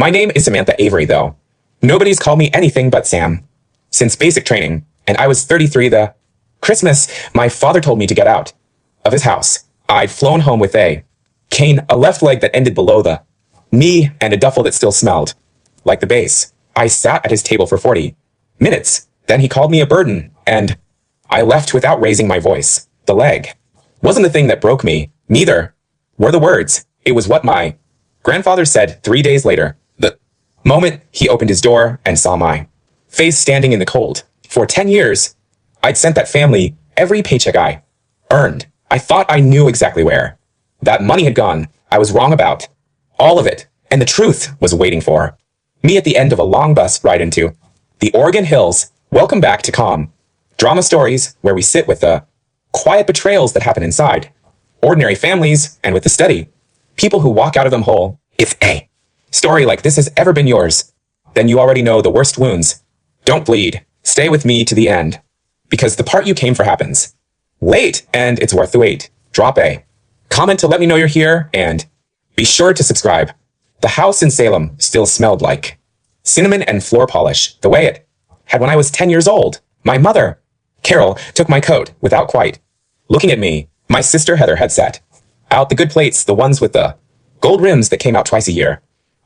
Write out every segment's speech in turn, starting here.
My name is Samantha Avery, though. Nobody's called me anything but Sam. Since basic training, and I was 33 the Christmas, my father told me to get out of his house. I'd flown home with a cane, a left leg that ended below the knee, and a duffel that still smelled like the base. I sat at his table for 40 minutes. Then he called me a burden, and I left without raising my voice. The leg wasn't the thing that broke me. Neither were the words. It was what my grandfather said 3 days later. The moment he opened his door and saw my face standing in the cold. For 10 years, I'd sent that family every paycheck I earned. I thought I knew exactly where that money had gone. I was wrong about all of it, and the truth was waiting for me at the end of a long bus ride into the Oregon Hills. Welcome back to Calm Drama Stories, where we sit with the quiet betrayals that happen inside ordinary families and with the steady people who walk out of them whole. If a story like this has ever been yours, then you already know the worst wounds don't bleed. Stay with me to the end, because the part you came for happens late, and it's worth the wait. Drop a comment to let me know you're here, and be sure to subscribe. The house in Salem still smelled like cinnamon and floor polish, the way it had when I was 10 years old. My mother, Carol, took my coat without quite looking at me. My sister Heather had set out the good plates, the ones with the gold rims that came out twice a year.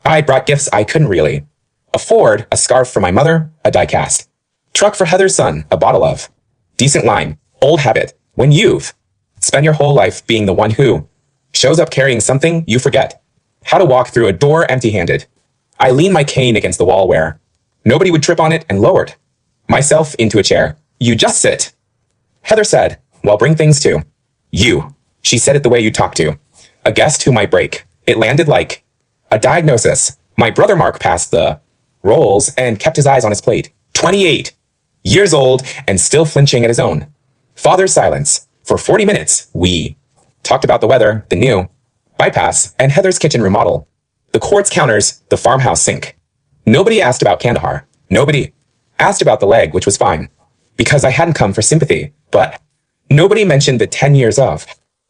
I'd brought gifts I couldn't really afford, a scarf for my mother, a die-cast truck for Heather's son, a bottle of decent wine. Old habit. When you've spent your whole life being the one who shows up carrying something, you forget how to walk through a door empty-handed. I leaned my cane against the wall where nobody would trip on it and lowered myself into a chair. You just sit, Heather said. Well, bring things to you. She said it the way you talk to a guest who might break. It landed like a diagnosis. My brother Mark passed the rolls and kept his eyes on his plate. 28 years old and still flinching at his own father's silence. For 40 minutes, we talked about the weather, the new bypass, and Heather's kitchen remodel, the quartz counters, the farmhouse sink. Nobody asked about Kandahar. Nobody asked about the leg, which was fine, because I hadn't come for sympathy. But nobody mentioned the 10 years of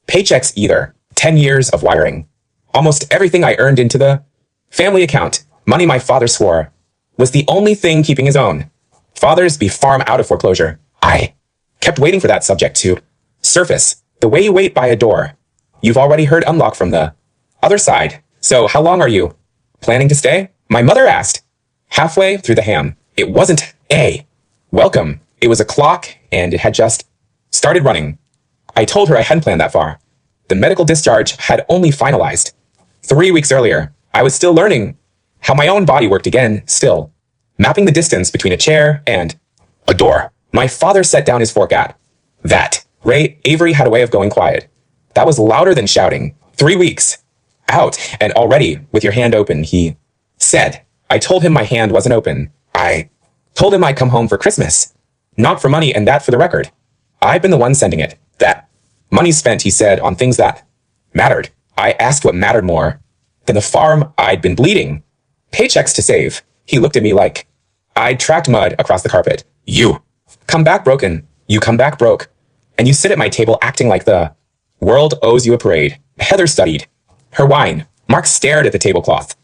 paychecks either. 10 years of wiring almost everything I earned into the family account. Money my father swore was the only thing keeping his own father's farm out of foreclosure. I kept waiting for that subject to surface. The way you wait by a door you've already heard unlock from the other side. So how long are you planning to stay? My mother asked, halfway through the ham. It wasn't a welcome. It was a clock, and it had just started running. I told her I hadn't planned that far. The medical discharge had only finalized 3 weeks earlier. I was still learning how my own body worked again, still mapping the distance between a chair and a door. My father set down his fork at that. Ray Avery had a way of going quiet. That was louder than shouting. 3 weeks out, and already with your hand open, he said. I told him my hand wasn't open. I told him I'd come home for Christmas, not for money, and that, for the record, I've been the one sending it. That money spent, he said, on things that mattered. I asked what mattered more than the farm I'd been bleeding. Paychecks to save. He looked at me like I'd tracked mud across the carpet. You come back broken. You come back broke. And you sit at my table acting like the world owes you a parade. Heather studied her wine. Mark stared at the tablecloth.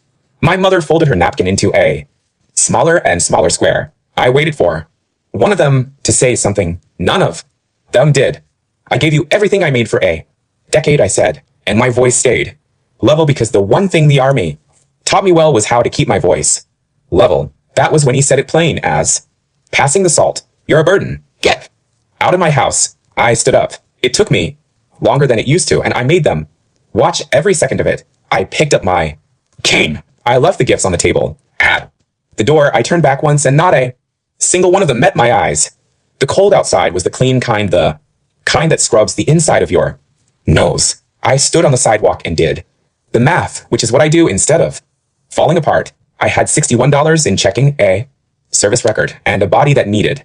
My mother folded her napkin into a smaller and smaller square. I waited for one of them to say something. None of them did. I gave you everything I made for a decade, I said, and my voice stayed level, because the one thing the army taught me well was how to keep my voice level. That was when he said it plain as passing the salt. You're a burden. Get out of my house. I stood up. It took me longer than it used to, and I made them watch every second of it. I picked up my cane. I left the gifts on the table. At the door, I turned back once, and not a single one of them met my eyes. The cold outside was the clean kind, the kind that scrubs the inside of your nose. I stood on the sidewalk and did the math, which is what I do instead of falling apart. I had $61 in checking, a service record, and a body that needed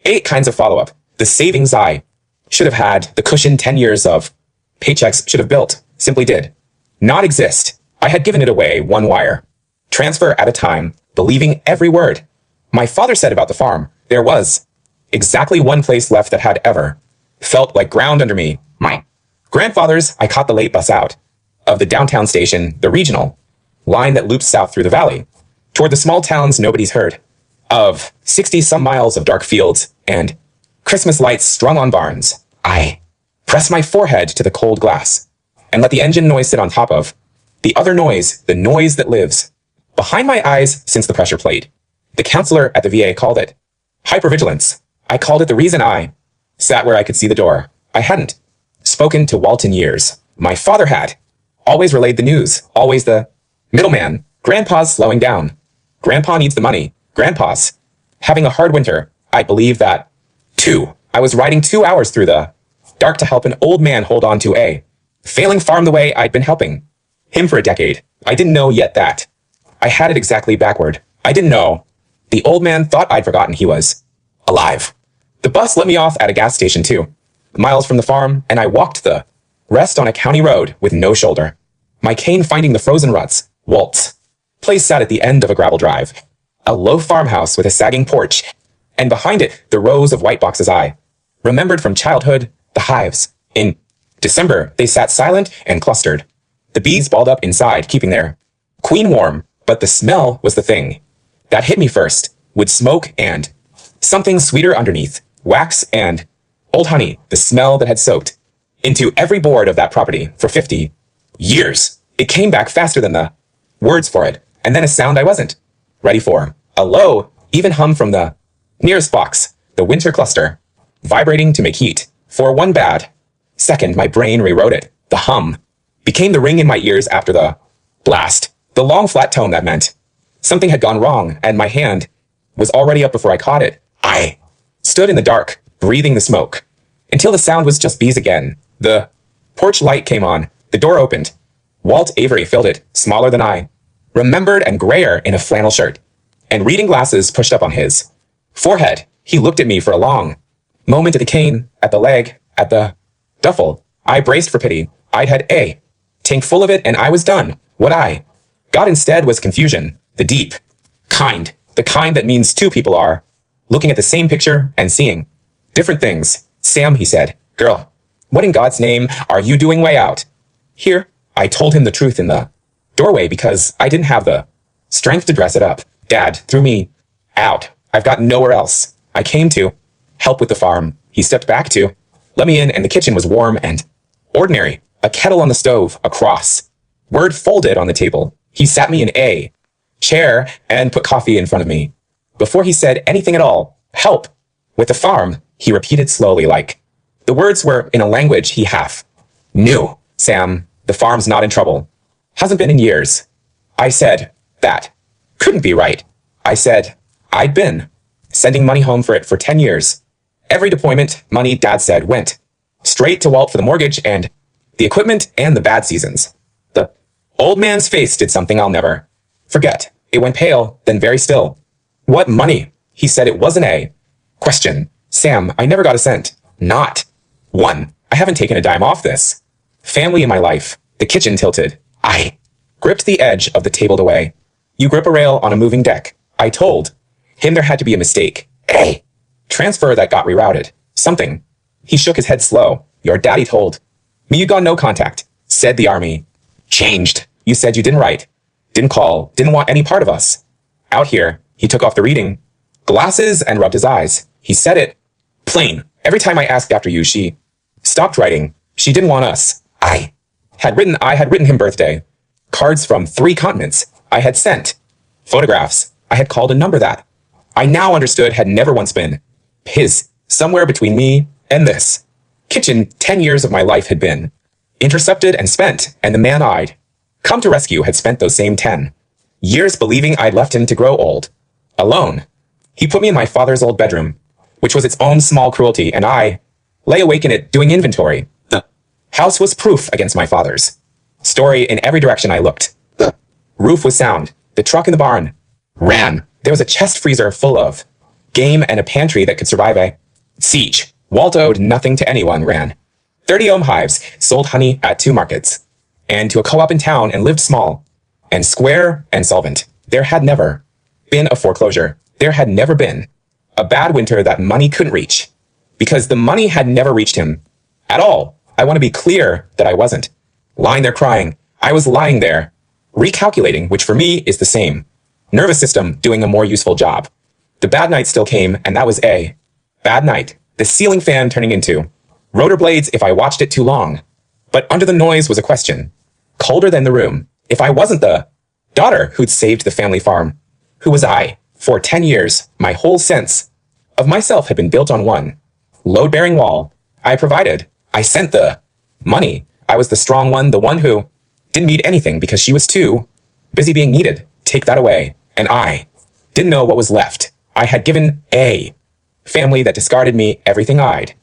8 kinds of follow-up. The savings I should have had, the cushion 10 years of paychecks should have built, simply did not exist. I had given it away, one wire transfer at a time, believing every word my father said about the farm. There was exactly one place left that had ever felt like ground under me. My grandfather's. I caught the late bus out of the downtown station, the regional line that loops south through the valley. toward the small towns nobody's heard of, 60-some miles of dark fields and Christmas lights strung on barns. I press my forehead to the cold glass and let the engine noise sit on top of the other noise, the noise that lives behind my eyes since the pressure plate. The counselor at the VA called it hypervigilance. I called it the reason I sat where I could see the door. I hadn't spoken to Walt in years. My father had always relayed the news, always the middleman. Grandpa's slowing down. Grandpa needs the money. Grandpa's having a hard winter. I believe that, too. I was riding 2 hours through the dark to help an old man hold on to a failing farm the way I'd been helping him for a decade. I didn't know yet that I had it exactly backward. I didn't know. The old man thought I'd forgotten he was alive. The bus let me off at a gas station, 2 miles from the farm, and I walked the rest on a county road with no shoulder. My cane finding the frozen ruts. Walt's place sat at the end of a gravel drive. A low farmhouse with a sagging porch, and behind it the rows of white boxes I remembered from childhood, the hives. In December, they sat silent and clustered. The bees balled up inside, keeping their queen warm, but the smell was the thing that hit me first, with smoke and something sweeter underneath, wax and old honey, the smell that had soaked into every board of that property for 50 years. It came back faster than the words for it, and then a sound I wasn't ready for. A low, even hum from the nearest box, the winter cluster, vibrating to make heat. For one bad second, my brain rewrote it. The hum became the ring in my ears after the blast, the long flat tone that meant something had gone wrong, and my hand was already up before I caught it. I stood in the dark, breathing the smoke, until the sound was just bees again. The porch light came on. The door opened. Walt Avery filled it, smaller than I remembered and grayer in a flannel shirt, and reading glasses pushed up on his forehead. He looked at me for a long moment, at the cane, at the leg, at the duffel. I braced for pity. I'd had a tank full of it, and I was done. What I got instead was confusion, the deep kind, the kind that means two people are looking at the same picture and seeing different things. Sam, he said, girl, what in God's name are you doing way out here? I told him the truth in the doorway because I didn't have the strength to dress it up. Dad threw me out. I've got nowhere else. I came to help with the farm. He stepped back to let me in, and the kitchen was warm and ordinary. A kettle on the stove, a cross word folded on the table. He sat me in a chair and put coffee in front of me. Before he said anything at all, help with the farm, he repeated slowly, like the words were in a language he half knew. Sam, the farm's not in trouble. Hasn't been in years. I said, that couldn't be right. I said, I'd been sending money home for it for 10 years. Every deployment, money, Dad said, went straight to Walt for the mortgage and the equipment and the bad seasons. The old man's face did something I'll never forget. It went pale, then very still. What money? He said it wasn't a question. Sam, I never got a cent. Not one. I haven't taken a dime off this family in my life. The kitchen tilted. I gripped the edge of the table away. You grip a rail on a moving deck. I told him there had to be a mistake. A transfer that got rerouted. Something. He shook his head slow. Your daddy told me you got no contact. Said the army changed. You said you didn't write, didn't call, didn't want any part of us. Out here, he took off the reading glasses and rubbed his eyes. He said it plain. Every time I asked after you, she stopped writing. She didn't want us. I had written him birthday cards from 3 continents. I had sent photographs. I had called a number that I now understood had never once been his. Somewhere between me and this kitchen, 10 years of my life had been intercepted and spent, and the man I'd come to rescue had spent those same 10 years believing I'd left him to grow old, alone. He put me in my father's old bedroom, which was its own small cruelty, and I lay awake in it doing inventory. The house was proof against my father's story. In every direction I looked, the roof was sound. The truck in the barn ran. There was a chest freezer full of game and a pantry that could survive a siege. Walt owed nothing to anyone, ran 30-ohm hives, sold honey at 2 markets, and to a co-op in town, and lived small and square and solvent. There had never been a foreclosure. There had never been a bad winter that money couldn't reach, because the money had never reached him at all. I want to be clear that I wasn't lying there crying. I was lying there recalculating, which for me is the same nervous system doing a more useful job. The bad night still came, and that was a bad night. The ceiling fan turning into rotor blades if I watched it too long. But under the noise was a question, colder than the room. If I wasn't the daughter who'd saved the family farm, who was I? For 10 years, my whole sense of myself had been built on one load-bearing wall. I provided. I sent the money. I was the strong one, the one who didn't need anything because she was too busy being needed. Take that away. And I didn't know what was left. I had given a family that discarded me everything I'd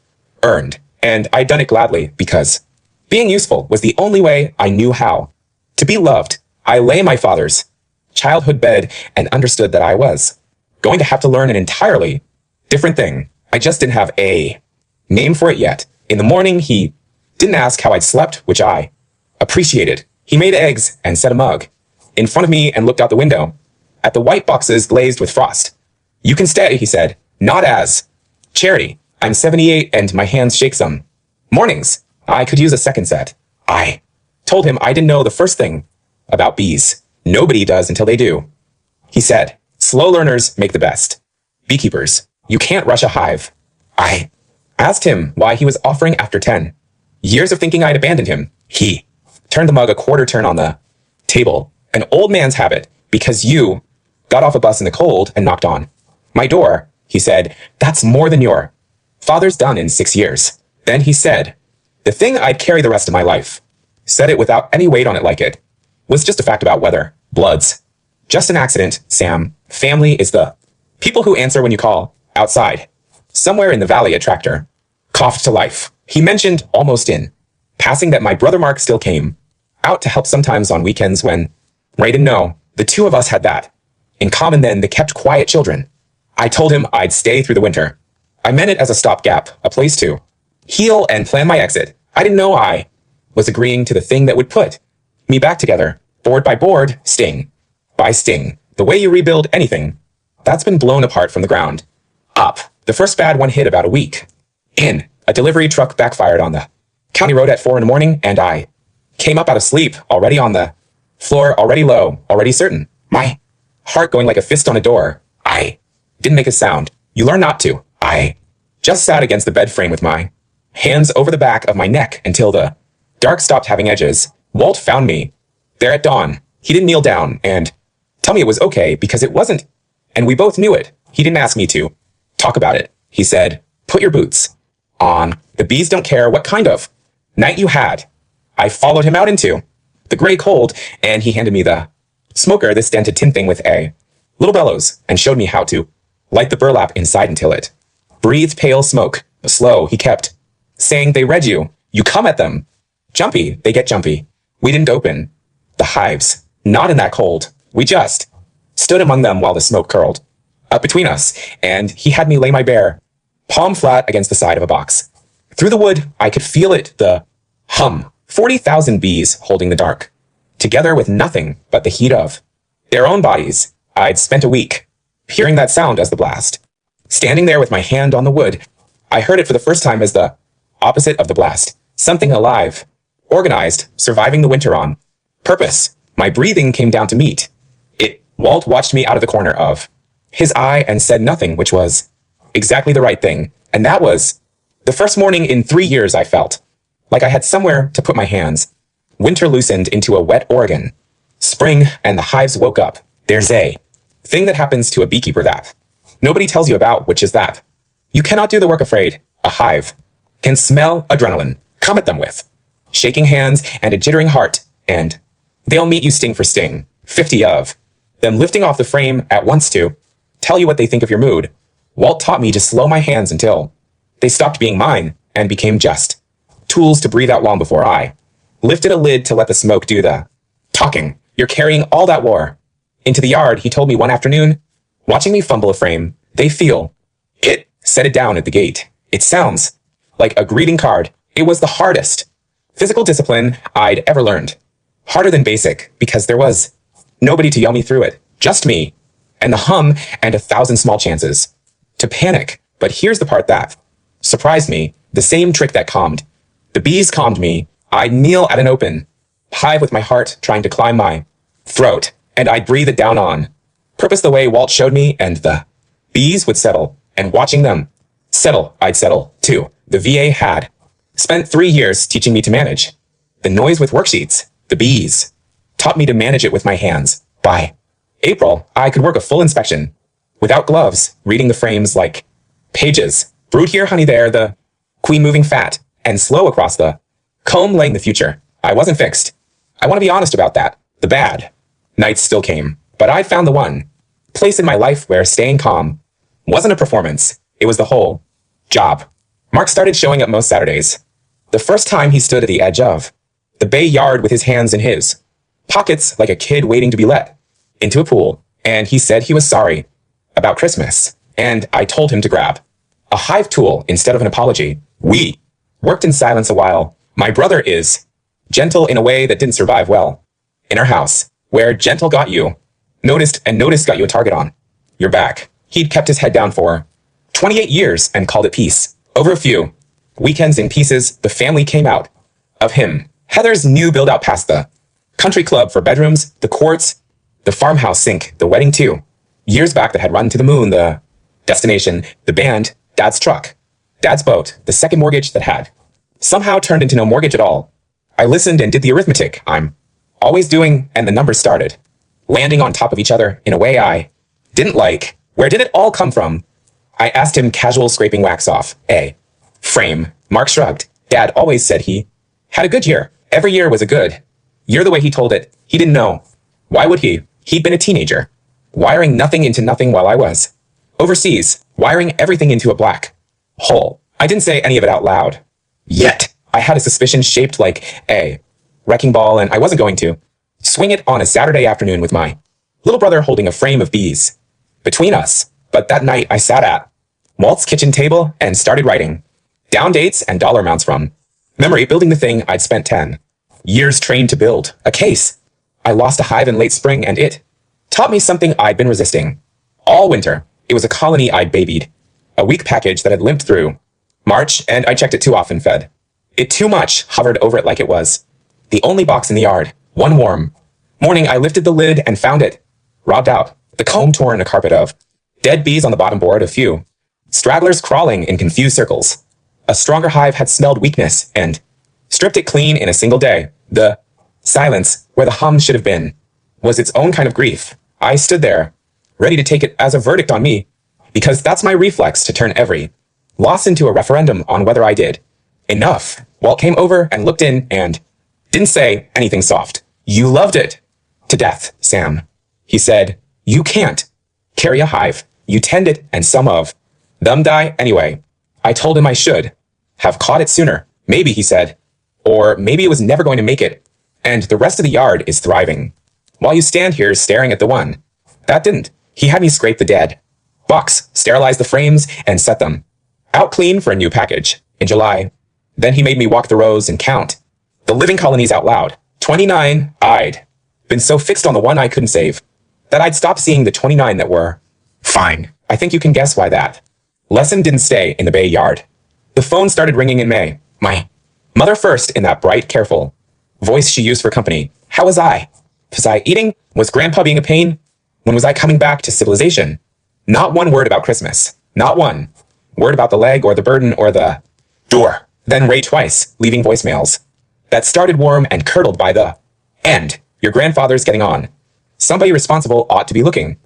earned, and I'd done it gladly because being useful was the only way I knew how. To be loved, I lay in my father's childhood bed and understood that I was going to have to learn an entirely different thing. I just didn't have a name for it yet. In the morning, he didn't ask how I'd slept, which I appreciated. He made eggs and set a mug in front of me and looked out the window at the white boxes glazed with frost. You can stay, he said, not as charity. I'm 78 and my hands shake some mornings. I could use a second set. I told him I didn't know the first thing about bees. Nobody does until they do. He said, slow learners make the best beekeepers. You can't rush a hive. I asked him why he was offering after 10 years of thinking I'd abandoned him. He turned the mug a quarter turn on the table. An old man's habit, because you got off a bus in the cold and knocked on my door. He said, that's more than your father's done in 6 years. Then he said, the thing I'd carry the rest of my life. Said it without any weight on it like it was just a fact about weather. Bloods. Just an accident, Sam. Family is the people who answer when you call. Outside. Somewhere in the valley, a tractor coughed to life. He mentioned, almost in passing, that my brother Mark still came out to help sometimes on weekends when Ray didn't know. The two of us had that in common then, the kept quiet children. I told him I'd stay through the winter. I meant it as a stopgap, a place to heal and plan my exit. I didn't know I was agreeing to the thing that would put me back together, board by board, sting by sting. The way you rebuild anything that's been blown apart from the ground up. The first bad one hit about a week in. A delivery truck backfired on the county road at 4 a.m, and I came up out of sleep, already on the floor, already low, already certain. My heart going like a fist on a door. I didn't make a sound. You learn not to. I just sat against the bed frame with my hands over the back of my neck until the dark stopped having edges. Walt found me there at dawn. He didn't kneel down and tell me it was okay, because it wasn't, and we both knew it. He didn't ask me to talk about it. He said, put your boots on. The bees don't care what kind of night you had. I followed him out into the gray cold, and he handed me the smoker, this dented tin thing with a little bellows, and showed me how to light the burlap inside until it breathed pale smoke. Slow, he kept saying, they read you. You come at them. Jumpy, they get jumpy. We didn't open the hives, not in that cold. We just stood among them while the smoke curled up between us, and he had me lay my bare palm flat against the side of a box. Through the wood, I could feel it, the hum. 40,000 bees holding the dark, together with nothing but the heat of their own bodies. I'd spent a week hearing that sound as the blast. Standing there with my hand on the wood, I heard it for the first time as the opposite of the blast. Something alive, organized, surviving the winter on purpose. My breathing came down to meet it. Walt watched me out of the corner of his eye and said nothing, which was exactly the right thing. And that was the first morning in 3 years I felt like I had somewhere to put my hands. Winter loosened into a wet Oregon spring, and the hives woke up. There's a thing that happens to a beekeeper that nobody tells you about, which is that you cannot do the work afraid. A hive can smell adrenaline come at them with shaking hands and a jittering heart, and they'll meet you sting for sting. 50 of them lifting off the frame at once to tell you what they think of your mood. Walt taught me to slow my hands until they stopped being mine and became just tools to breathe out long before I lifted a lid to let the smoke do the talking. You're carrying all that war into the yard, he told me one afternoon, watching me fumble a frame. They feel it. Set it down at the gate. It sounds like a greeting card. It was the hardest physical discipline I'd ever learned. Harder than basic, because there was nobody to yell me through it. Just me and the hum and 1,000 small chances to panic. But here's the part that surprised me. The same trick that calmed the bees calmed me. I'd kneel at an open hive with my heart trying to climb my throat, and I'd breathe it down on Purpose the way Walt showed me, and the bees would settle, and watching them settle, I'd settle, too. The VA had spent 3 years teaching me to manage the noise with worksheets. The bees taught me to manage it with my hands. By April, I could work a full inspection without gloves, reading the frames like pages. Brood here, honey there, the queen moving fat and slow across the comb laying the future. I wasn't fixed. I want to be honest about that. The bad nights still came, but I'd found the one place in my life where staying calm wasn't a performance. It was the whole job. Mark started showing up most Saturdays. The first time he stood at the edge of the bay yard with his hands in his pockets like a kid waiting to be let into a pool, and he said he was sorry about Christmas, and I told him to grab a hive tool instead of an apology. We worked in silence a while. My brother is gentle in a way that didn't survive well in our house, where gentle got you noticed and notice got you a target on your back. He'd kept his head down for 28 years and called it peace. Over a few weekends in pieces, the family came out of him. Heather's new build out past the country club for bedrooms, the courts, the farmhouse sink, the wedding too. Years back that had run to the moon, the destination, the band, dad's truck, dad's boat, the second mortgage that had somehow turned into no mortgage at all. I listened and did the arithmetic I'm always doing, and the numbers started landing on top of each other in a way I didn't like. Where did it all come from? I asked him, casual scraping wax off a frame. Mark shrugged. Dad always said he had a good year. Every year was a good year the way he told it. He didn't know. Why would he? He'd been a teenager, wiring nothing into nothing while I was overseas, wiring everything into a black hole. I didn't say any of it out loud. Yet, I had a suspicion shaped like a wrecking ball, and I wasn't going to swing it on a Saturday afternoon with my little brother holding a frame of bees between us. But that night I sat at Walt's kitchen table and started writing down dates and dollar amounts from memory, building the thing I'd spent 10 years trained to build, a case. I lost a hive in late spring, and it taught me something I'd been resisting all winter. It was a colony I'd babied, a weak package that had limped through March, and I checked it too often, fed it too much, hovered over it like it was the only box in the yard. One warm morning, I lifted the lid and found it robbed out, the comb torn, a carpet of dead bees on the bottom board, a few stragglers crawling in confused circles. A stronger hive had smelled weakness and stripped it clean in a single day. The silence, where the hum should have been, was its own kind of grief. I stood there, ready to take it as a verdict on me, because that's my reflex to turn every loss into a referendum on whether I did enough. Walt came over and looked in and didn't say anything soft. You loved it to death, Sam. He said, you can't carry a hive. You tend it, and some of them die anyway. I told him I should have caught it sooner. Maybe, he said, or maybe it was never going to make it, and the rest of the yard is thriving, while you stand here staring at the one that didn't. He had me scrape the dead box, sterilize the frames, and set them out clean for a new package in July. Then he made me walk the rows and count the living colonies out loud. 29. I'd been so fixed on the one I couldn't save that I'd stopped seeing the 29 that were fine. I think you can guess why that lesson didn't stay in the bay yard. The phone started ringing in May. My mother first, in that bright, careful voice she used for company. How was I? Was I eating? Was Grandpa being a pain? When was I coming back to civilization? Not one word about Christmas. Not one word about the leg or the burden or the door. Then Ray twice, leaving voicemails that started warm and curdled by the end. Your grandfather's getting on. Somebody responsible ought to be looking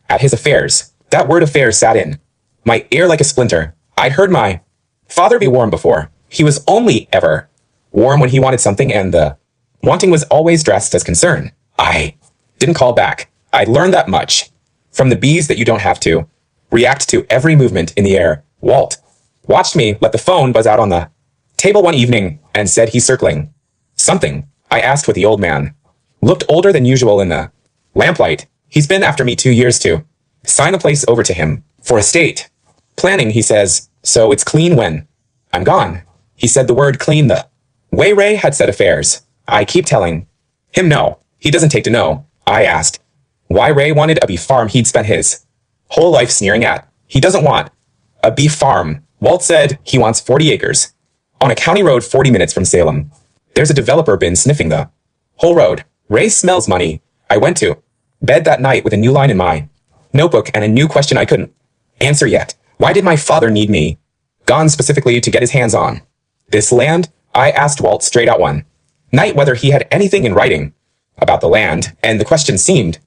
at his affairs. That word affairs sat in my ear like a splinter. I'd heard my father be warm before. He was only ever warm when he wanted something, and the wanting was always dressed as concern. I didn't call back. I learned that much from the bees, that you don't have to react to every movement in the air. Walt watched me let the phone buzz out on the table one evening and said he's circling something. I asked what the old man looked older than usual in the lamplight. He's been after me 2 years to sign a place over to him for estate planning, he says, so it's clean when I'm gone. He said the word clean the way Ray had said affairs. I keep telling him no, he doesn't take to know. I asked why Ray wanted a beef farm he'd spent his whole life sneering at. He doesn't want a beef farm. Walt said he wants 40 acres on a county road 40 minutes from Salem. There's a developer been sniffing the whole road. Ray smells money. I went to bed that night with a new line in my notebook, and a new question I couldn't answer yet. Why did my father need me? Gone specifically to get his hands on this land? I asked Walt straight out one night whether he had anything in writing about the land, and the question seemed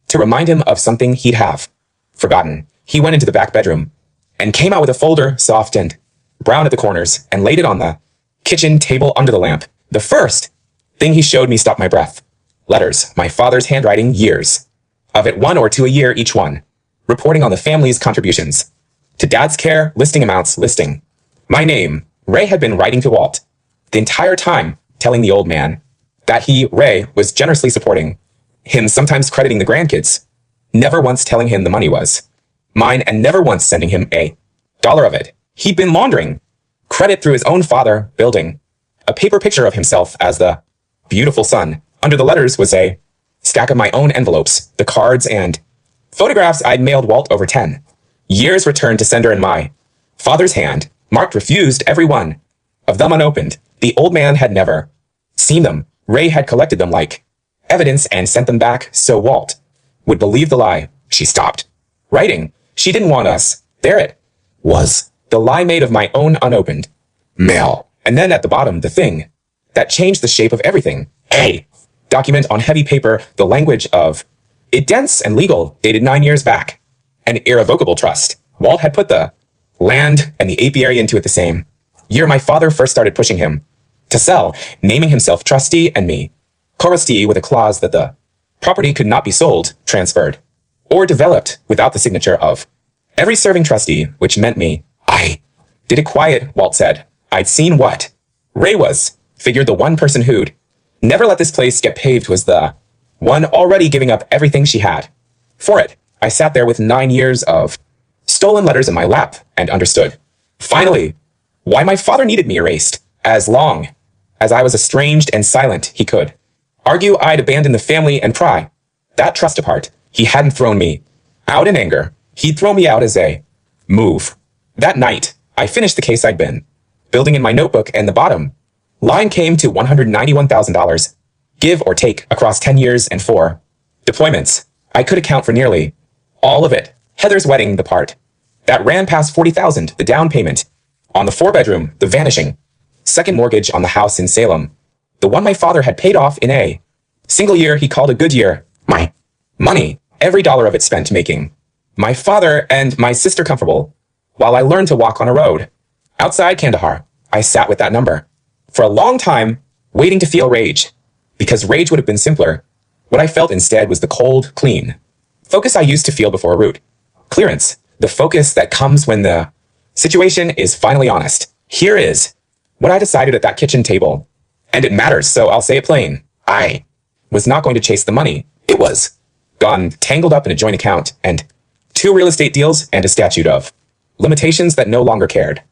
to remind him of something he'd have forgotten. He went into the back bedroom and came out with a folder, soft and brown at the corners, and laid it on the kitchen table under the lamp. The first thing he showed me stopped my breath. Letters, my father's handwriting, years of it, 1 or 2 a year each one, reporting on the family's contributions to Dad's care, listing amounts, listing my name. Ray had been writing to Walt the entire time, telling the old man that he, Ray, was generously supporting him, sometimes crediting the grandkids, never once telling him the money was mine, and never once sending him a dollar of it. He'd been laundering credit through his own father, building a paper picture of himself as the beautiful son. Under the letters was a stack of my own envelopes, the cards and photographs I'd mailed Walt over 10 years, returned to sender in my father's hand, marked refused, every one of them unopened. The old man had never seen them. Ray had collected them like evidence and sent them back so Walt would believe the lie. She stopped writing. She didn't want us. There it was. The lie made of my own unopened mail. And then at the bottom, the thing that changed the shape of everything. A document on heavy paper, the language of it dense and legal, dated 9 years back. An irrevocable trust. Walt had put the land and the apiary into it the same year my father first started pushing him to sell, naming himself trustee and me co-trustee, with a clause that the property could not be sold, transferred, or developed without the signature of every serving trustee, which meant me. I did it quiet, Walt said. I'd seen what Ray was, figured the one person who'd never let this place get paved was the one already giving up everything she had for it. I sat there with 9 years of stolen letters in my lap and understood, finally, why my father needed me erased. As long as I was estranged and silent, he could argue I'd abandoned the family and pry that trust apart. He hadn't thrown me out in anger. He'd throw me out as a move. That night, I finished the case I'd been building in my notebook, and the bottom line came to $191,000, give or take, across 10 years and 4 deployments. I could account for nearly all of it. Heather's wedding, the part that ran past $40,000, the down payment on the 4-bedroom, the vanishing second mortgage on the house in Salem, the one my father had paid off in a single year he called a good year. My money, every dollar of it spent making my father and my sister comfortable while I learned to walk on a road outside Kandahar. I sat with that number for a long time, waiting to feel rage, because rage would have been simpler. What I felt instead was the cold, clean focus I used to feel before a root clearance, the focus that comes when the situation is finally honest. Here is what I decided at that kitchen table, and it matters, so I'll say it plain. I was not going to chase the money. It was gone, tangled up in a joint account, and 2 real estate deals, and a statute of limitations that no longer cared.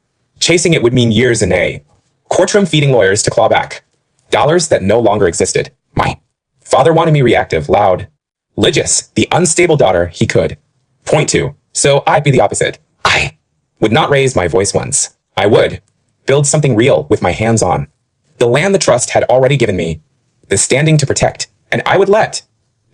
Chasing it would mean years in a courtroom, feeding lawyers to claw back dollars that no longer existed. My father wanted me reactive, loud, litigious, the unstable daughter he could point to. So I'd be the opposite. I would not raise my voice once. I would build something real with my hands on the land the trust had already given me, the standing to protect, and I would let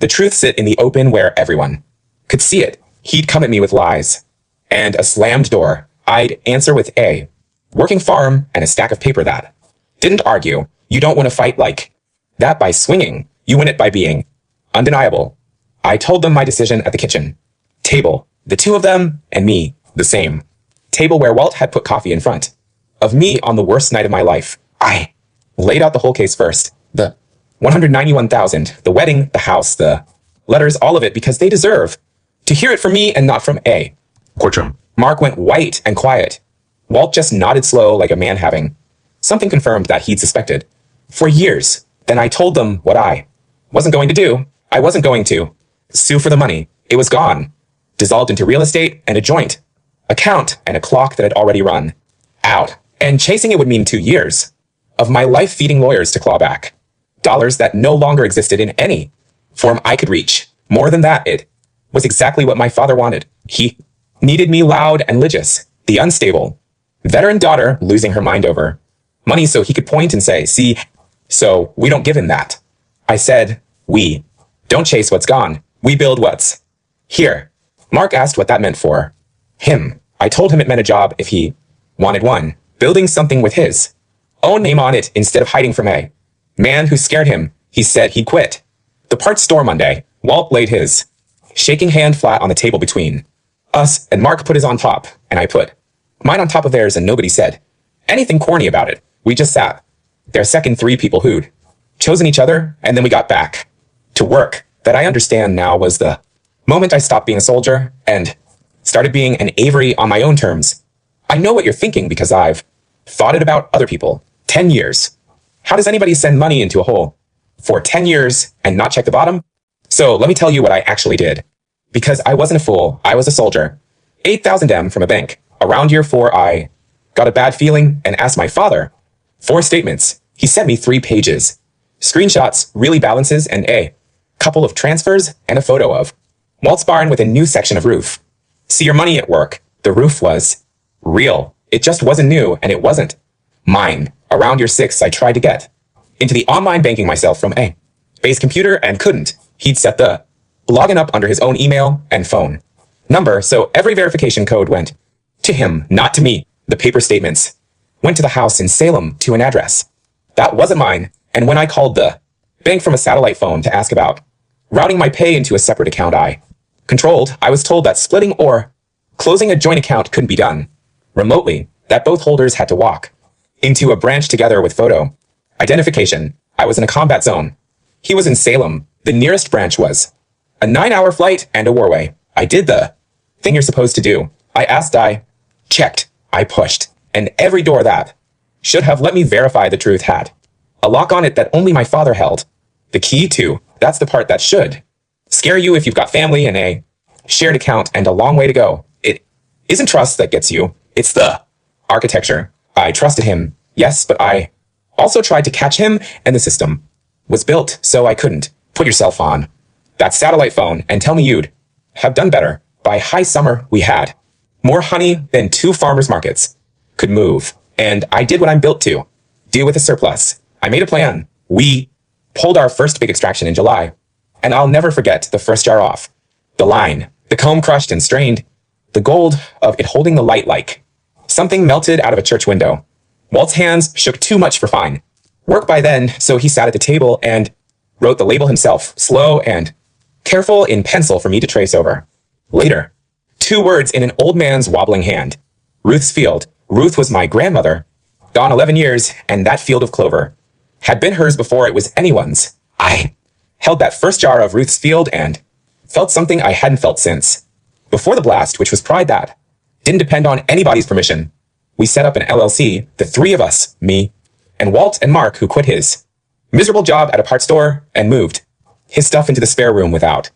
the truth sit in the open where everyone could see it. He'd come at me with lies and a slammed door. I'd answer with a working farm and a stack of paper that didn't argue. You don't win a fight like that by swinging. You win it by being undeniable. I told them my decision at the kitchen table, the 2 of them and me, the same table where Walt had put coffee in front of me on the worst night of my life. I laid out the whole case first. The $191,000, the wedding, the house, the letters, all of it, because they deserve to hear it from me and not from a courtroom. Mark went white and quiet. Walt just nodded slow, like a man having something confirmed that he'd suspected for years. Then I told them what I wasn't going to do. I wasn't going to sue for the money. It was gone, dissolved into real estate and a joint account and a clock that had already run out. And chasing it would mean 2 years of my life feeding lawyers to claw back dollars that no longer existed in any form I could reach. More than that, it was exactly what my father wanted. He needed me loud and litigious, the unstable veteran daughter losing her mind over money so he could point and say, see, so we don't give him that. I said, we don't chase what's gone. We build what's here. Mark asked what that meant for him. I told him it meant a job if he wanted one, building something with his own name on it instead of hiding from a man who scared him. He said he'd quit the parts store Monday. Walt laid his shaking hand flat on the table between us, and Mark put his on top, and I put mine on top of theirs, and nobody said anything corny about it. We just sat there, second three people who'd chosen each other, and then we got back to work. That I understand now was the moment I stopped being a soldier and started being an Avery on my own terms. I know what you're thinking because I've thought it about other people. 10 years. How does anybody send money into a hole for 10 years and not check the bottom? So let me tell you what I actually did. Because I wasn't a fool, I was a soldier. 8,000 M from a bank. Around year 4, I got a bad feeling and asked my father for statements. He sent me 3 pages. Screenshots, really balances, and a couple of transfers and a photo of Walt's barn with a new section of roof. See your money at work. The roof was real. It just wasn't new, and it wasn't mine. Around year 6, I tried to get into the online banking myself from a base computer and couldn't. He'd set the login up under his own email and phone number, so every verification code went to him, not to me. The paper statements went to the house in Salem to an address that wasn't mine, and when I called the bank from a satellite phone to ask about routing my pay into a separate account I controlled, I was told that splitting or closing a joint account couldn't be done remotely, that both holders had to walk into a branch together with photo identification. I was in a combat zone. He was in Salem. The nearest branch was a 9-hour flight and a warway. I did the thing you're supposed to do. I asked, I checked, I pushed, and every door that should have let me verify the truth had a lock on it that only my father held the key to. That's the part that should scare you if you've got family and a shared account and a long way to go. It isn't trust that gets you. It's the architecture. I trusted him, yes, but I also tried to catch him, and the system was built so I couldn't. Put yourself on that satellite phone and tell me you'd have done better. By high summer, we had more honey than 2 farmers markets could move, and I did what I'm built to, deal with a surplus. I made a plan. We pulled our first big extraction in July, and I'll never forget the first jar off the line, the comb crushed and strained, the gold of it holding the light like something melted out of a church window. Walt's hands shook too much for fine work by then, so he sat at the table and wrote the label himself, slow and careful in pencil for me to trace over. Later, 2 words in an old man's wobbling hand. Ruth's Field. Ruth was my grandmother, gone 11 years, and that field of clover had been hers before it was anyone's. I held that first jar of Ruth's Field and felt something I hadn't felt since before the blast, which was pride that didn't depend on anybody's permission. We set up an LLC, the 3 of us, me, and Walt and Mark, who quit his miserable job at a parts store and moved his stuff into the spare room without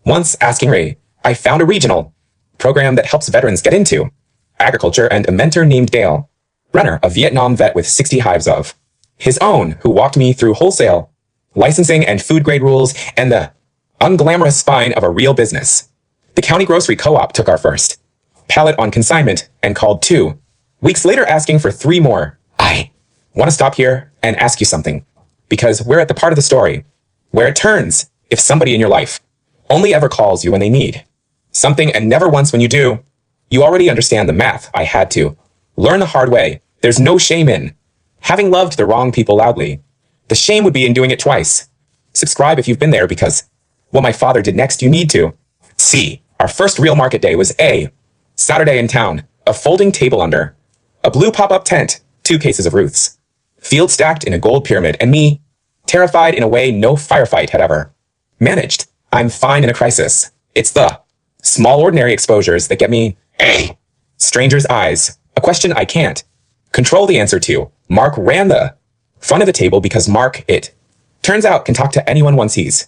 once asking Ray. I found a regional program that helps veterans get into agriculture and a mentor named Dale Renner, a Vietnam vet with 60 hives of his own, who walked me through wholesale licensing and food grade rules and the unglamorous spine of a real business. The county grocery co-op took our first pallet on consignment and called 2 weeks later asking for 3 more. I want to stop here and ask you something, because we're at the part of the story where it turns if somebody in your life only ever calls you when they need something and never once when you do. You already understand the math. I had to learn the hard way. There's no shame in having loved the wrong people loudly. The shame would be in doing it twice. Subscribe if you've been there, because what my father did next, you need to see. Our first real market day was a Saturday in town, a folding table under a blue pop-up tent, 2 cases of Ruth's Field stacked in a gold pyramid, and me terrified in a way no firefight had ever managed. I'm fine in a crisis. It's the small ordinary exposures that get me a stranger's eyes, a question I can't control the answer to. Mark ran the front of the table because Mark, it turns out, can talk to anyone once he's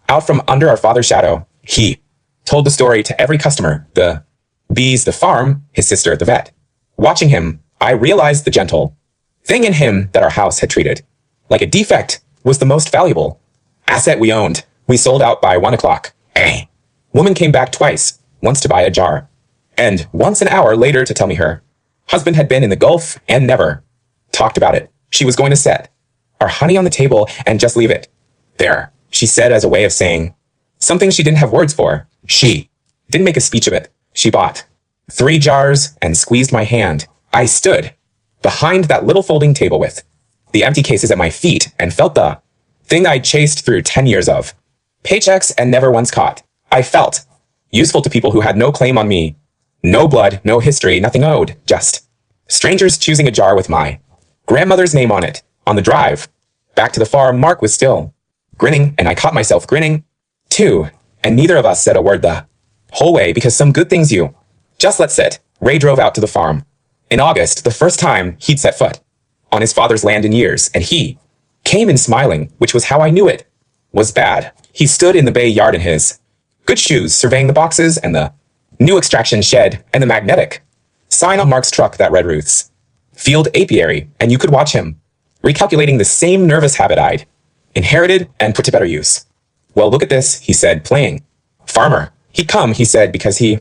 out from under our father's shadow. He told the story to every customer, the bees, the farm, his sister, the vet. Watching him, I realized the gentle thing in him that our house had treated like a defect was the most valuable asset we owned. We sold out by 1 o'clock. A woman came back twice, once to buy a jar, and once an hour later to tell me her husband had been in the Gulf and never talked about it. She was going to set our honey on the table and just leave it there, she said, as a way of saying something she didn't have words for. She Didn't make a speech of it. She bought 3 jars and squeezed my hand. I stood behind that little folding table with the empty cases at my feet and felt the thing I'd chased through 10 years of. Paychecks and never once caught. I felt useful to people who had no claim on me. No blood, no history, nothing owed. Just strangers choosing a jar with my grandmother's name on it. On the drive back to the farm, Mark was still grinning, and I caught myself grinning too. And neither of us said a word the whole way because some good things you just let sit. Ray drove out to the farm in August, the first time he'd set foot on his father's land in years, and he came in smiling, which was how I knew it was bad. He stood in the bay yard in his good shoes, surveying the boxes and the new extraction shed and the magnetic sign on Mark's truck that read Ruth's Field Apiary, and you could watch him recalculating the same nervous habit I'd inherited and put to better use. Well, look at this, he said, playing farmer. He'd come, he said, because he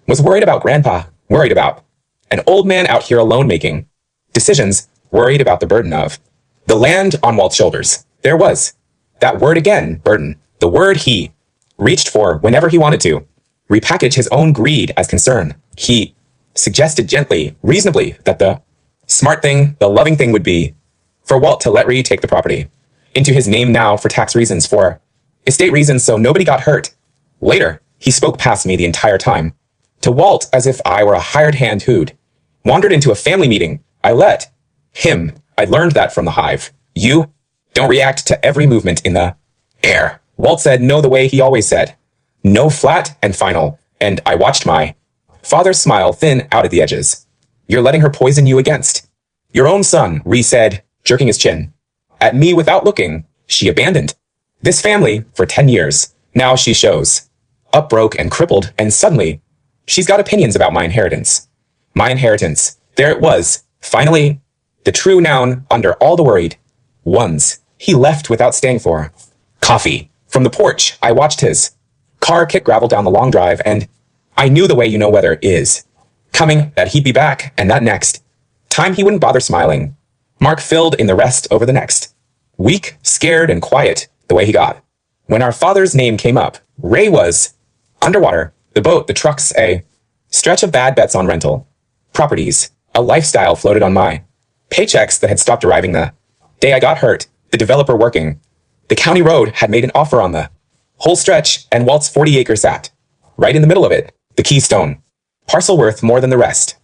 was worried about Grandpa, worried about an old man out here alone making decisions, worried about the burden of the land on Walt's shoulders. There was that word again, burden, the word he reached for whenever he wanted to repackage his own greed as concern. He suggested gently, reasonably, that the smart thing, the loving thing would be for Walt to let Ree take the property into his name now for tax reasons, for estate reasons, so nobody got hurt. Later, he spoke past me the entire time to Walt as if I were a hired hand who'd wandered into a family meeting. I let him. I learned that from the hive. You don't react to every movement in the air. Walt said no the way he always said. No, flat and final. And I watched my father's smile thin out at the edges. You're letting her poison you against your own son, Ree said, jerking his chin at me without looking. She abandoned this family for 10 years. Now she shows up broke and crippled, and suddenly she's got opinions about my inheritance. My inheritance. There it was. Finally, the true noun under all the worried ones. He left without staying for coffee. From the porch, I watched his car kick gravel down the long drive, and I knew the way you know weather is coming, that he'd be back, and that next time he wouldn't bother smiling. Mark filled in the rest over the next week, scared and quiet the way he got. When our father's name came up, Ray was underwater, the boat, the trucks, a stretch of bad bets on rental properties. A lifestyle floated on my paychecks that had stopped arriving the day I got hurt. The developer working the county road had made an offer on the whole stretch, and Walt's 40 acres sat right in the middle of it, the Keystone parcel worth more than the rest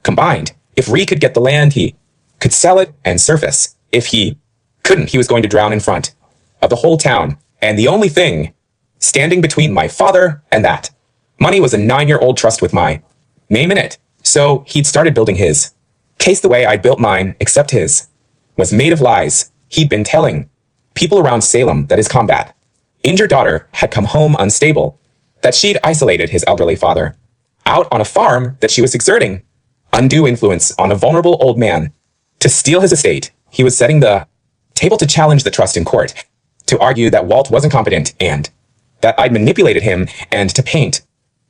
combined. If Ree could get the land, he could sell it and surface. If he couldn't, he was going to drown in front of the whole town. And the only thing standing between my father and that money was a 9-year-old trust with my name in it. So he'd started building his case the way I'd built mine, except his was made of lies. He'd been telling people around Salem that his combat injured daughter had come home unstable, that she'd isolated his elderly father out on a farm, that she was exerting undue influence on a vulnerable old man to steal his estate. He was setting the table to challenge the trust in court, to argue that Walt wasn't competent and that I'd manipulated him, and to paint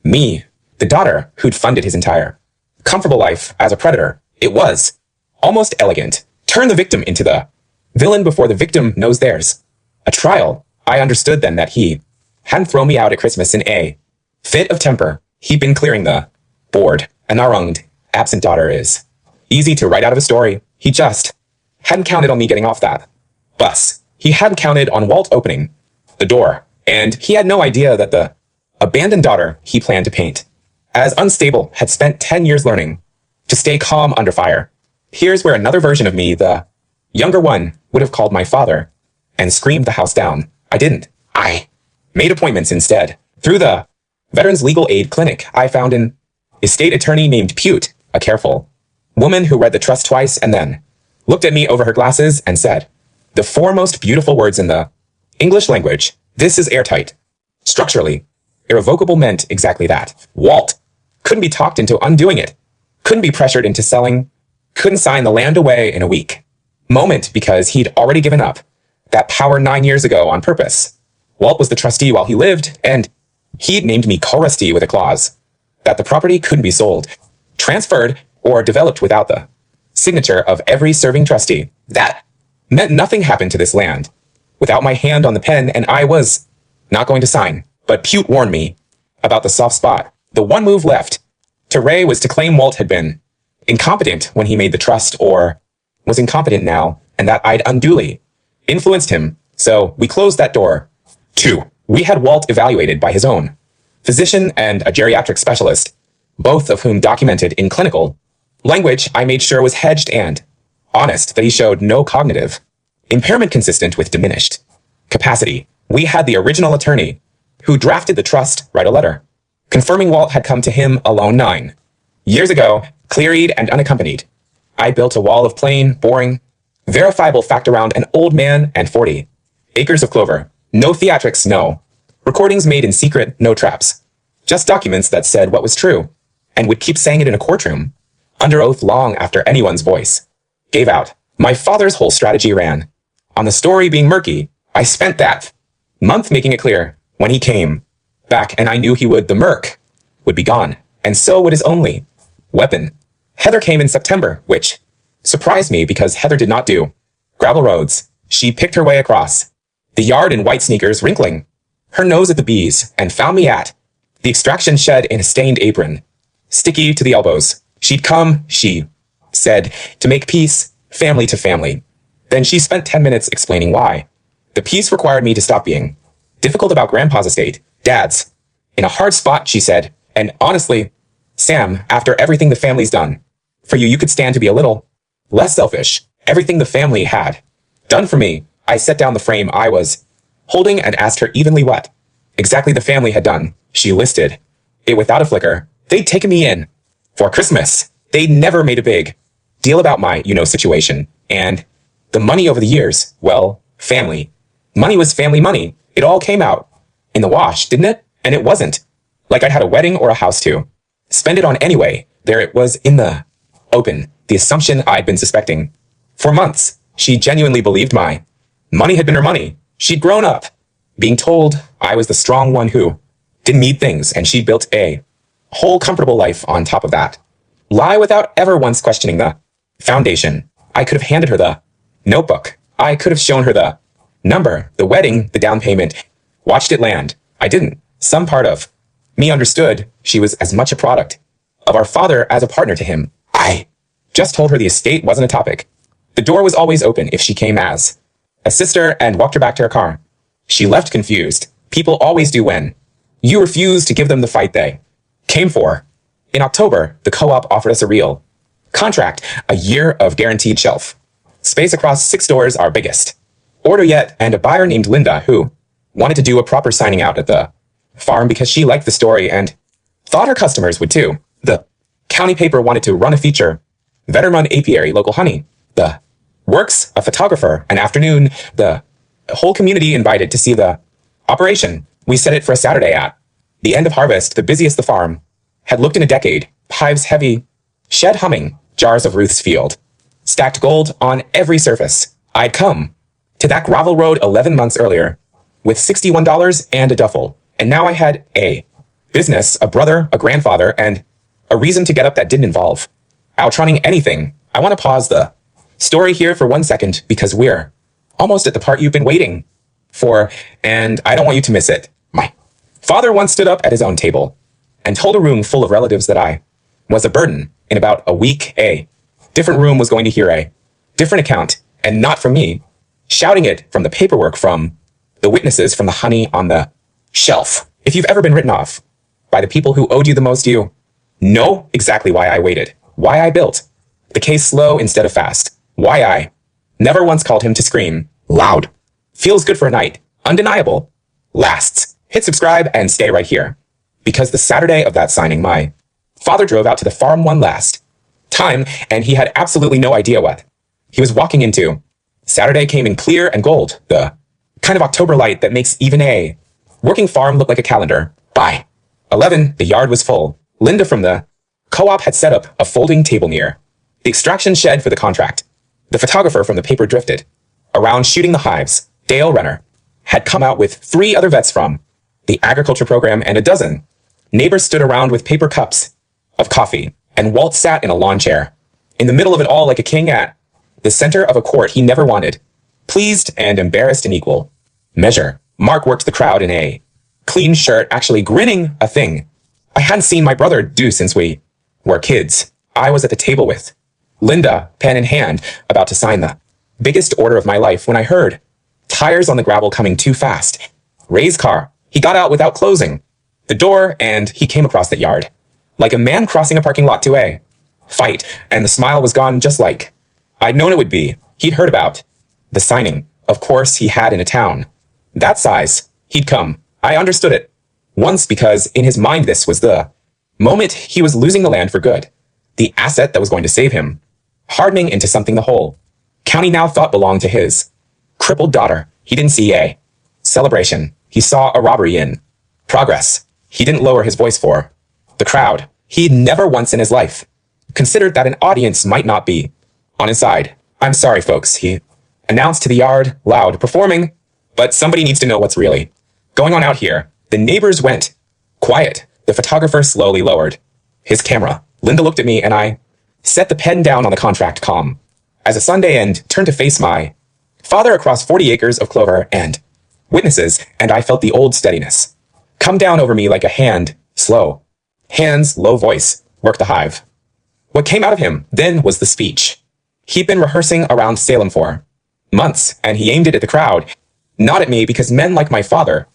me, the daughter who'd funded his entire comfortable life, as a predator. It was almost elegant. Turn the victim into the villain before the victim knows theirs. A trial. I understood then that he hadn't thrown me out at Christmas in a fit of temper. He'd been clearing the board. An arrunged, absent daughter is easy to write out of a story. He just hadn't counted on me getting off that bus. He hadn't counted on Walt opening the door, and he had no idea that the abandoned daughter he planned to paint as unstable had spent 10 years learning to stay calm under fire. Here's where another version of me, the younger one, would have called my father and screamed the house down. I didn't. I made appointments instead. Through the Veterans Legal Aid Clinic, I found an estate attorney named Pute, a careful woman who read the trust twice and then looked at me over her glasses and said the 4 most beautiful words in the English language. This is airtight. Structurally irrevocable meant exactly that. Walt couldn't be talked into undoing it. Couldn't be pressured into selling. Couldn't sign the land away in a week moment because he'd already given up that power 9 years ago on purpose. Walt was the trustee while he lived, and he'd named me co-trustee with a clause that the property couldn't be sold, transferred, or developed without the signature of every serving trustee. That meant nothing happened to this land without my hand on the pen, and I was not going to sign. But Pute warned me about the soft spot The one move left to Ray was to claim Walt had been incompetent when he made the trust, or was incompetent now, and that I'd unduly influenced him. So we closed that door. 2. We had Walt evaluated by his own physician and a geriatric specialist, both of whom documented in clinical language I made sure was hedged and honest that he showed no cognitive impairment consistent with diminished capacity. We had the original attorney who drafted the trust write a letter confirming Walt had come to him alone 9 years ago, clear-eyed and unaccompanied. I built a wall of plain, boring, verifiable fact around an old man and 40 acres of clover. No theatrics, no recordings made in secret, no traps. Just documents that said what was true and would keep saying it in a courtroom under oath long after anyone's voice gave out. My father's whole strategy ran on the story being murky. I spent that month making it clear when he came back, and I knew he would. The murk would be gone, and so would his only weapon. Heather came in September, which surprised me because Heather did not do gravel roads. She picked her way across the yard in white sneakers, wrinkling her nose at the bees, and found me at the extraction shed in a stained apron, sticky to the elbows. She'd come, she said, to make peace, family to family. Then she spent 10 minutes explaining why. The peace required me to stop being difficult about Grandpa's estate. Dad's in a hard spot, she said, and honestly, Sam, after everything the family's done for you, you could stand to be a little less selfish. Everything the family had done for me. I set down the frame I was holding and asked her evenly what exactly the family had done. She listed it without a flicker. They'd taken me in for Christmas. They'd never made a big deal about my, situation. And the money over the years, well, family. Money was family money. It all came out in the wash, didn't it? And it wasn't like I'd had a wedding or a house to spend it on anyway. There it was in the open, the assumption I'd been suspecting for months. She genuinely believed my money had been her money. She'd grown up being told I was the strong one who didn't need things, and she built a whole comfortable life on top of that lie without ever once questioning the foundation. I could have handed her the notebook. I could have shown her the number, the wedding, the down payment, watched it land. I didn't. Some part of me understood she was as much a product of our father as a partner to him. I just told her the estate wasn't a topic. The door was always open if she came as a sister, and walked her back to her car. She left confused. People always do when you refuse to give them the fight they came for. In October, the co-op offered us a real contract, a year of guaranteed shelf space across 6 stores, our biggest order yet, and a buyer named Linda who wanted to do a proper signing out at the farm because she liked the story and thought her customers would too. The county paper wanted to run a feature, Vettermund Apiary, local honey. The works, a photographer, an afternoon, the whole community invited to see the operation. We set it for a Saturday at the end of harvest, the busiest the farm had looked in a decade. Hives heavy, shed humming, jars of Ruth's field, stacked gold on every surface. I'd come to that gravel road 11 months earlier with $61 and a duffel, and now I had a business, a brother, a grandfather, and a reason to get up that didn't involve outrunning anything. I want to pause the story here for 1 second because we're almost at the part you've been waiting for, and I don't want you to miss it. My father once stood up at his own table and told a room full of relatives that I was a burden. In about a week, a different room was going to hear a different account, and not from me, shouting it from the paperwork, from the witnesses, from the honey on the shelf. If you've ever been written off by the people who owed you the most, you know exactly why I waited, why I built the case slow instead of fast, why I never once called him to scream loud. Feels good for a night, undeniable, lasts. Hit subscribe and stay right here, because the Saturday of that signing, my father drove out to the farm one last time, and he had absolutely no idea what he was walking into. Saturday came in clear and gold, the kind of October light that makes even a working farm look like a calendar. By 11, the yard was full. Linda from the co-op had set up a folding table near the extraction shed for the contract. The photographer from the paper drifted around shooting the hives. Dale Renner had come out with 3 other vets from the agriculture program, and a dozen neighbors stood around with paper cups of coffee, and Walt sat in a lawn chair in the middle of it all like a king at the center of a court he never wanted, pleased and embarrassed in equal measure. Mark worked the crowd in a clean shirt, actually grinning a thing I hadn't seen my brother do since we were kids. I was at the table with Linda, pen in hand, about to sign the biggest order of my life when I heard tires on the gravel coming too fast. Ray's car. He got out without closing the door, and he came across the yard like a man crossing a parking lot to a fight, and the smile was gone just like I'd known it would be. He'd heard about the signing. Of course, he had in a town that size. He'd come. I understood it once because in his mind this was the moment he was losing the land for good, the asset that was going to save him, hardening into something the whole county now thought belonged to his crippled daughter. He didn't see a celebration. He saw a robbery in progress. He didn't lower his voice for the crowd. He'd never once in his life considered that an audience might not be on his side. I'm sorry, folks, he announced to the yard, loud, performing, but somebody needs to know what's really going on out here. The neighbors went quiet. The photographer slowly lowered his camera. Linda looked at me and I set the pen down on the contract calm as a Sunday and turned to face my father across 40 acres of clover and witnesses, and I felt the old steadiness come down over me like a hand, slow hands, low voice, work the hive. What came out of him then was the speech he'd been rehearsing around Salem for months, and he aimed it at the crowd, not at me, because men like my father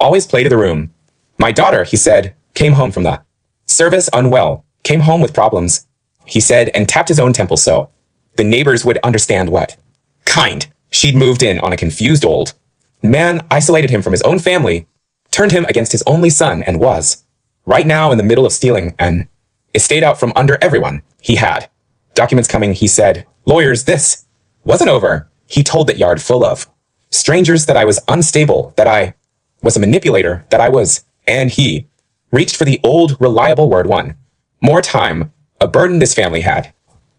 always play to the room. My daughter, he said, came home from the service unwell, came home with problems, he said, and tapped his own temple so the neighbors would understand what kind she'd moved in on. A confused old man isolated him from his own family, turned him against his only son, and was right now in the middle of stealing an estate out from under everyone. He had documents coming, he said. Lawyers, this wasn't over. He told that yard full of strangers that I was unstable, that I was a manipulator, that I was, and he reached for the old reliable word one more time, a burden this family had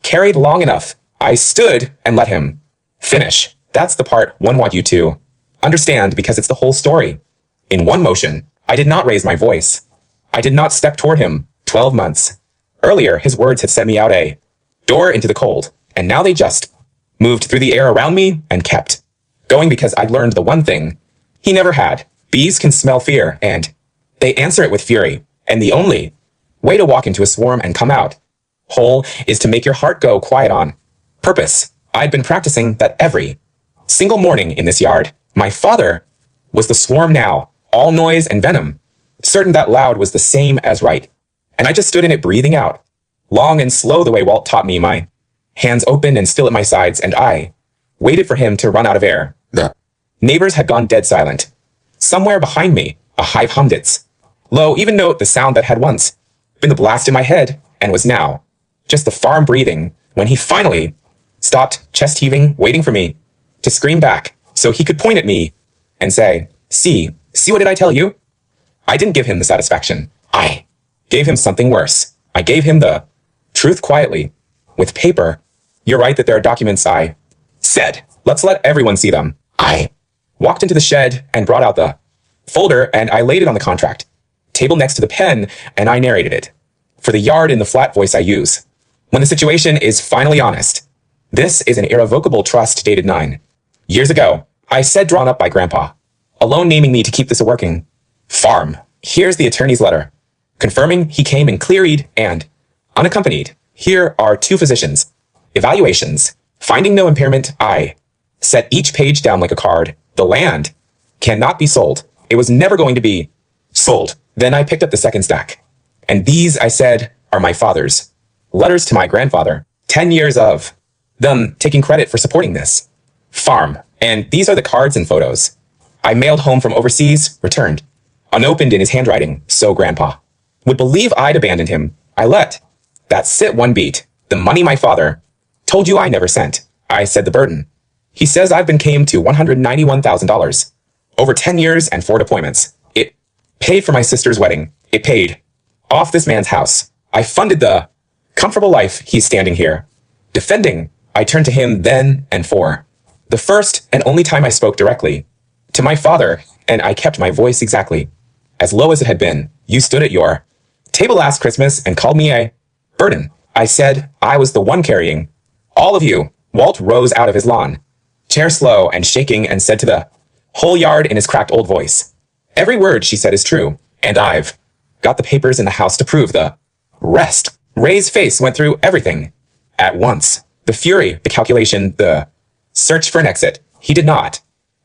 carried long enough. I stood and let him finish. That's the part one want you to understand, because it's the whole story. In one motion, I did not raise my voice. I did not step toward him. 12 months earlier, his words had sent me out a door into the cold, and now they just moved through the air around me and kept going, because I'd learned the one thing he never had. Bees can smell fear, and they answer it with fury, and the only way to walk into a swarm and come out whole is to make your heart go quiet on purpose. I'd been practicing that every single morning in this yard. My father was the swarm now, all noise and venom, certain that loud was the same as right. And I just stood in it, breathing out, long and slow the way Walt taught me, my hands open and still at my sides, and I waited for him to run out of air. The neighbors had gone dead silent. Somewhere behind me, a hive hummed its low, even note, the sound that had once been the blast in my head and was now just the farm breathing, when he finally stopped, chest heaving, waiting for me to scream back so he could point at me and say, see what did I tell you? I didn't give him the satisfaction. I gave him something worse. I gave him the truth quietly, with paper. You're right that there are documents, I said. Let's let everyone see them. I walked into the shed and brought out the folder, and I laid it on the contract table next to the pen, and I narrated it for the yard in the flat voice I use when the situation is finally honest. This is an irrevocable trust dated 9 years ago. I said, drawn up by Grandpa, alone naming me to keep this a working farm. Here's the attorney's letter, confirming he came in clear-eyed and unaccompanied. Here are 2 physicians' evaluations, finding no impairment. I set each page down like a card. The land cannot be sold. It was never going to be sold. Then I picked up the second stack. And these, I said, are my father's letters to my grandfather. 10 years of them taking credit for supporting this farm. And these are the cards and photos I mailed home from overseas, returned unopened in his handwriting, so Grandpa would believe I'd abandoned him. I let that sit one beat. The money my father told you I never sent. I said the burden. He says I've been came to $191,000 over 10 years and 4 deployments. It paid for my sister's wedding. It paid off this man's house. I funded the comfortable life he's standing here defending. I turned to him then and for the first and only time I spoke directly to my father, and I kept my voice exactly as low as it had been. You stood at your table last Christmas and called me a burden. I said I was the one carrying all of you. Walt rose out of his lawn chair, slow and shaking, and said to the whole yard in his cracked old voice, every word she said is true, and I've Got the papers in the house to prove the rest. Ray's face went through everything. At once. The fury, the calculation, the search for an exit. He did not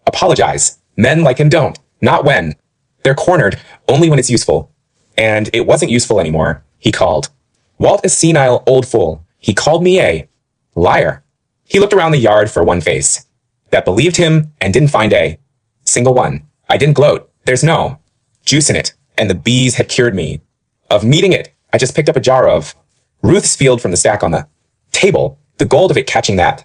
apologize. Men like him don't. Not when. They're cornered only when it's useful. And it wasn't useful anymore. He called. Walt, a senile old fool. He called me a liar. He looked around the yard for one face that believed him and didn't find a single one. I didn't gloat. There's no juice in it. And the bees had cured me of needing it. I just picked up a jar of Ruth's Field from the stack on the table, the gold of it catching that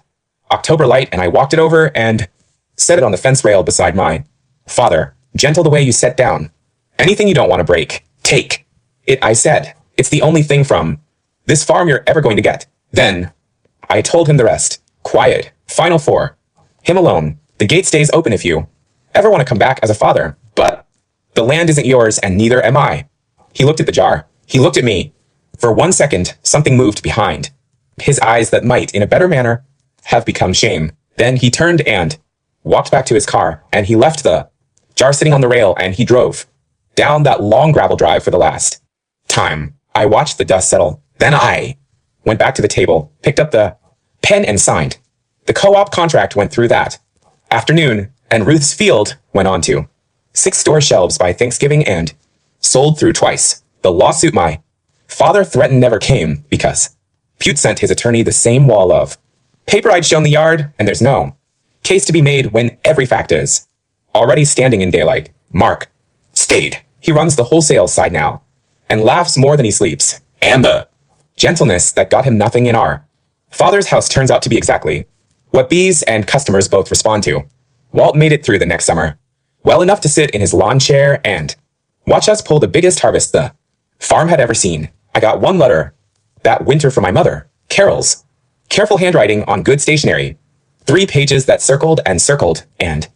October light, and I walked it over and set it on the fence rail beside my father. Gentle the way you set down. Anything you don't want to break, take it, I said. It's the only thing from this farm you're ever going to get. Then I told him the rest. Quiet. Final four. Him alone. The gate stays open if you ever want to come back as a father. But the land isn't yours, and neither am I. He looked at the jar. He looked at me. For 1 second, something moved behind his eyes that might, in a better manner, have become shame. Then he turned and walked back to his car, and he left the jar sitting on the rail, and he drove down that long gravel drive for the last time. I watched the dust settle. Then I went back to the table, picked up the pen, and signed. The co-op contract went through that afternoon, and Ruth's Field went on to 6 store shelves by Thanksgiving and sold through twice. The lawsuit my father threatened never came because Pute sent his attorney the same wall of paper I'd shown the yard, and there's no case to be made when every fact is already standing in daylight. Mark stayed. He runs the wholesale side now and laughs more than he sleeps. And the gentleness that got him nothing in our father's house turns out to be exactly what bees and customers both respond to. Walt made it through the next summer well enough to sit in his lawn chair and watch us pull the biggest harvest the farm had ever seen. I got one letter that winter from my mother, Carol's careful handwriting on good stationery, 3 pages that circled and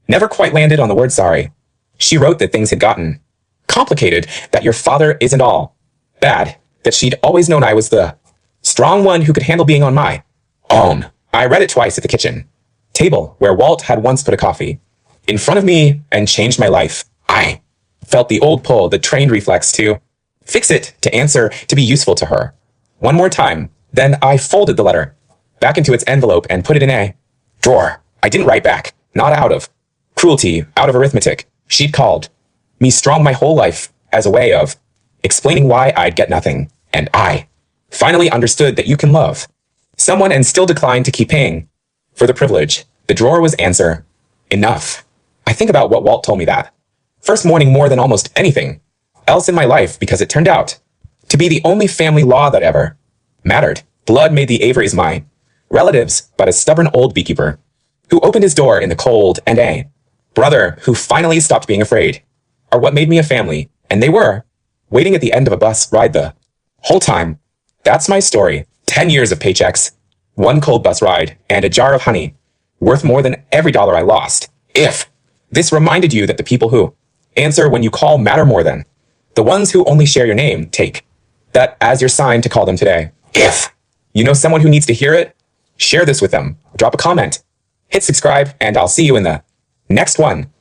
never quite landed on the word sorry. She wrote that things had gotten complicated, that your father isn't all bad, that she'd always known I was the strong one who could handle being on my own. I read it twice at the kitchen table where Walt had once put a coffee in front of me and changed my life. I felt the old pull, the trained reflex to fix it, to answer, to be useful to her. One more time. Then I folded the letter back into its envelope and put it in a drawer. I didn't write back. Not out of cruelty, out of arithmetic. She'd called me strong my whole life as a way of explaining why I'd get nothing. And I finally understood that you can love someone and still decline to keep paying for the privilege. The drawer was answer enough. I think about what Walt told me that first morning more than almost anything else in my life, because it turned out to be the only family law that ever mattered. Blood made the Averys my relatives, but a stubborn old beekeeper who opened his door in the cold and a brother who finally stopped being afraid are what made me a family. And they were waiting at the end of a bus ride the whole time. That's my story. 10 years of paychecks, 1 cold bus ride, and a jar of honey worth more than every dollar I lost. If this reminded you that the people who answer when you call matter more than the ones who only share your name, take that as your sign to call them today. If you know someone who needs to hear it, share this with them. Drop a comment, hit subscribe, and I'll see you in the next one.